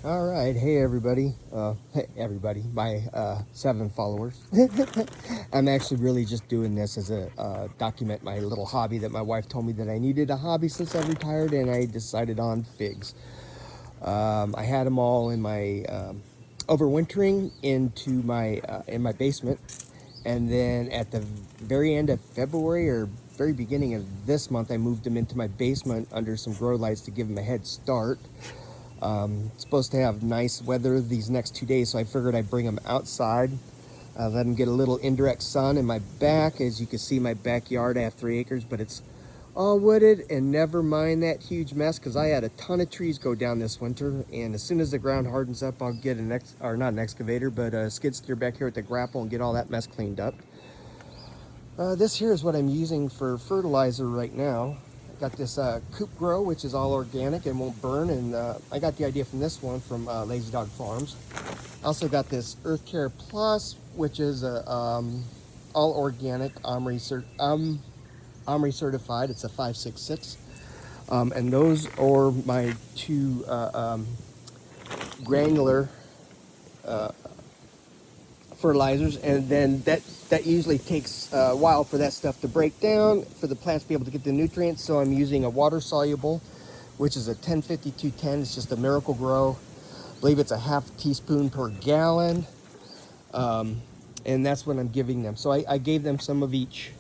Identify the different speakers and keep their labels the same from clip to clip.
Speaker 1: All right, hey everybody, my 7 followers. I'm actually really just doing this as a document my little hobby that my wife told me that I needed a hobby since I retired, and I decided on figs. I had them all in my overwintering into my in my basement, and then at the very end of February or very beginning of this month, I moved them into my basement under some grow lights to give them a head start. It's supposed to have nice weather these next 2 days, so I figured I'd bring them outside, let them get a little indirect sun in my back. As you can see, my backyard, I have 3 acres, but it's all wooded, and never mind that huge mess because I had a ton of trees go down this winter, and as soon as the ground hardens up, I'll get not an excavator, but a skid steer back here with the grapple and get all that mess cleaned up. This here is what I'm using for fertilizer right now. I got this Coop Grow, which is all organic and won't burn, and I got the idea from this one from Lazy Dog Farms. I also got this Earth Care Plus, which is all organic, OMRI certified. It's a 566. And those are my 2 granular fertilizers, and then that usually takes a while for that stuff to break down for the plants to be able to get the nutrients. So I'm using a water soluble, which is a 105210. It's just a Miracle Grow. I believe it's a half teaspoon per gallon, and that's what I'm giving them. So I gave them some of each.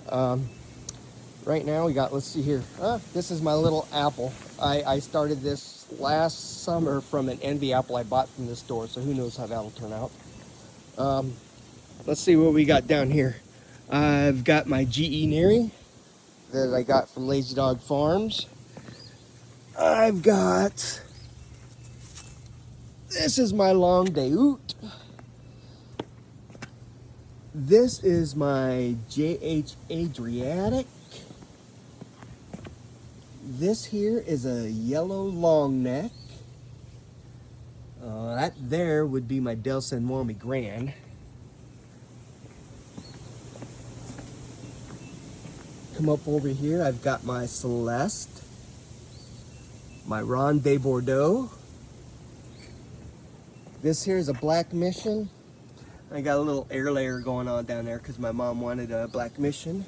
Speaker 1: Right now we got, let's see here, this is my little apple. I started this last summer from an envy apple I bought from the store, so who knows how that'll turn out. Let's see what we got down here. I've got my GE Neary that I got from Lazy Dog Farms. I've got, this is my Long Day Oot. This is my JH Adriatic. This here is a yellow long neck. That there would be my Delson Mormy Grand. Come up over here, I've got my Celeste, my Ronde de Bordeaux. This here is a Black Mission. I got a little air layer going on down there because my mom wanted a Black Mission.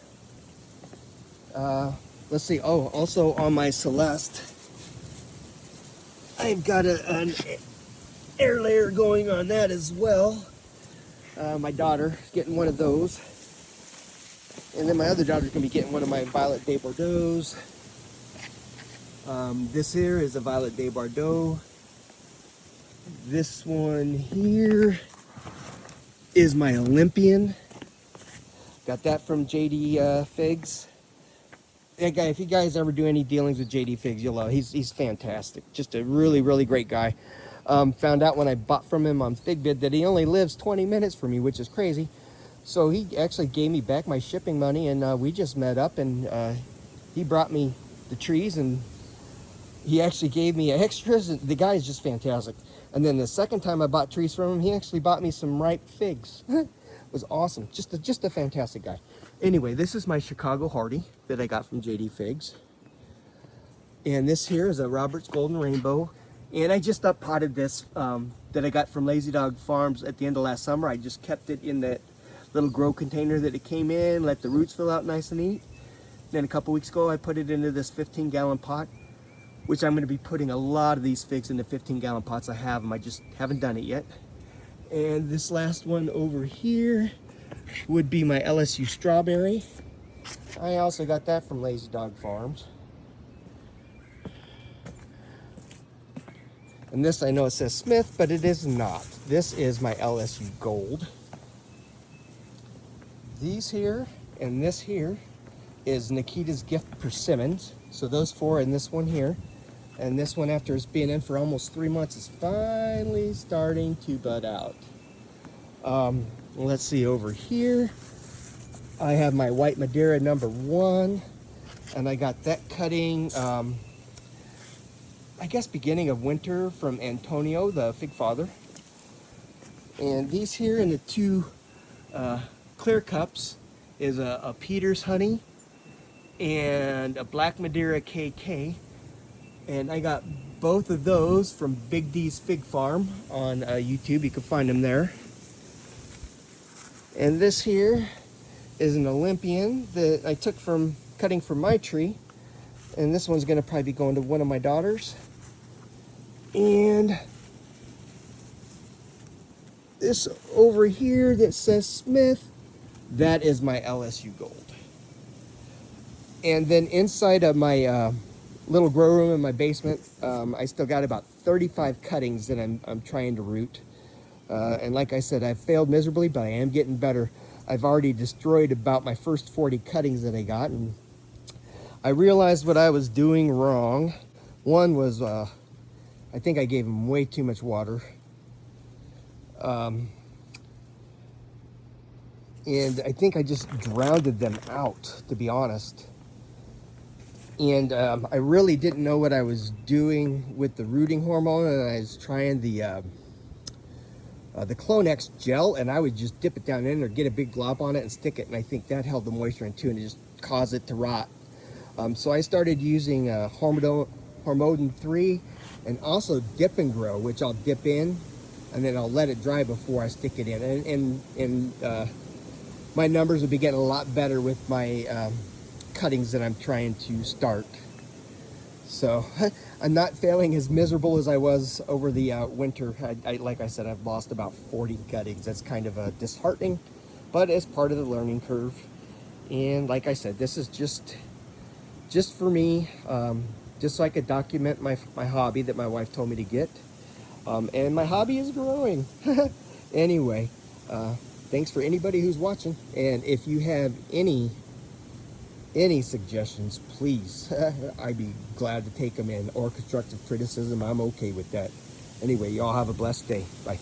Speaker 1: Let's see, oh, also on my Celeste, I've got an air layer going on that as well. My daughter is getting one of those. And then my other daughter's gonna be getting one of my Violet de Bordeaux. This here is a Violet de Bordeaux. This one here is my Olympian. Got that from JD Figs. That guy, if you guys ever do any dealings with JD Figs, you'll love him. He's fantastic. Just a really, really great guy. Found out when I bought from him on FigBid that he only lives 20 minutes from me, which is crazy. So he actually gave me back my shipping money, and we just met up, and he brought me the trees, and he actually gave me extras. And the guy is just fantastic. And then the second time I bought trees from him, he actually bought me some ripe figs. It was awesome. Just a fantastic guy. Anyway, this is my Chicago Hardy that I got from JD Figs. And this here is a Robert's Golden Rainbow. And I just up-potted this that I got from Lazy Dog Farms at the end of last summer. I just kept it in that little grow container that it came in, let the roots fill out nice and neat. Then a couple weeks ago, I put it into this 15-gallon pot, which I'm going to be putting a lot of these figs into 15-gallon pots. I have them, I just haven't done it yet. And this last one over here would be my LSU Strawberry. I also got that from Lazy Dog Farms. And this, I know it says Smith, but it is not. This is my LSU Gold. These here and this here is Nikita's Gift Persimmons. So those 4 and this one here. And this one, after it's been in for almost 3 months, is finally starting to bud out. Let's see, over here, I have my White Madeira #1. And I got that cutting, I guess beginning of winter from Antonio, the Fig Father. And these here in the 2 clear cups is a Peter's Honey and a Black Madeira KK. And I got both of those from Big D's Fig Farm on YouTube. You can find them there. And this here is an Olympian that I took from cutting from my tree. And this one's going to probably be going to one of my daughters. And this over here that says Smith, that is my LSU Gold. And then inside of my little grow room in my basement, I still got about 35 cuttings that I'm trying to root. And like I said, I've failed miserably, but I am getting better. I've already destroyed about my first 40 cuttings that I got, and I realized what I was doing wrong. One was, I think I gave them way too much water. And I think I just drowned them out, to be honest. And I really didn't know what I was doing with the rooting hormone, and I was trying the Clonex gel, and I would just dip it down in or get a big glob on it and stick it, and I think that held the moisture in too, and it just caused it to rot. So I started using Hormone 3 and also Dip and Grow, which I'll dip in and then I'll let it dry before I stick it in, and my numbers will be getting a lot better with my cuttings that I'm trying to start. So I'm not failing as miserable as I was over the winter. Like I said, I've lost about 40 cuttings. That's kind of disheartening, but it's part of the learning curve. And like I said, this is just for me, just so I could document my hobby that my wife told me to get. And my hobby is growing. Anyway, thanks for anybody who's watching. And if you have any suggestions, please, I'd be glad to take them in, or constructive criticism. I'm okay with that. Anyway, y'all have a blessed day. Bye.